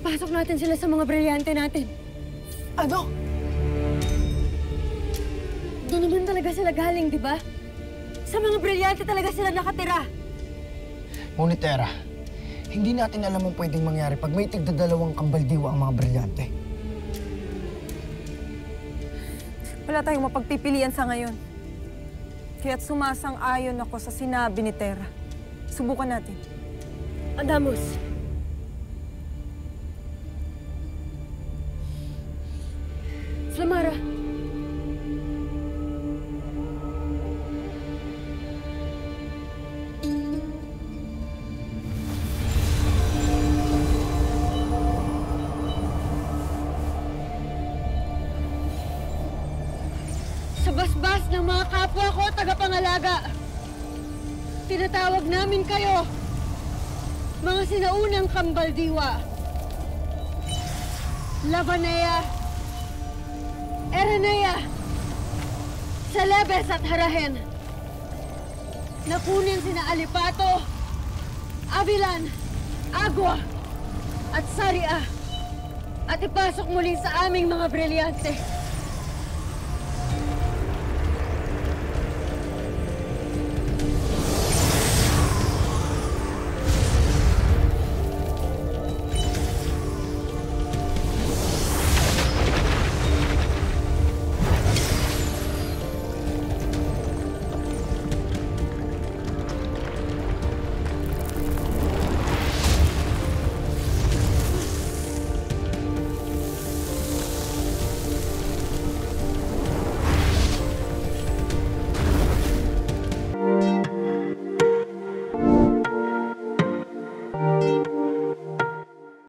Ipasok natin sila sa mga brilyante natin. Ano? Doon naman talaga sila galing, di ba? Sa mga brilyante talaga sila nakatira. Ngunit, Tera, hindi natin alam ang pwedeng mangyari pag may tigdadalawang kambaldiwa ang mga brilyante. Wala tayong mapagpipilian sa ngayon. Kaya't sumasang-ayon ako sa sinabi ni Tera. Subukan natin. Adamus. Slamara. Sa basbas ng mga kapwa ko, tagapangalaga, tinatawag namin kayo, mga sinaunang kambaldiwa. Lavanea, Eranea, Celebes at Harahen. Nakunin sina Alipato, Avilan, Agua at Saria at ipasok muli sa aming mga brilyante.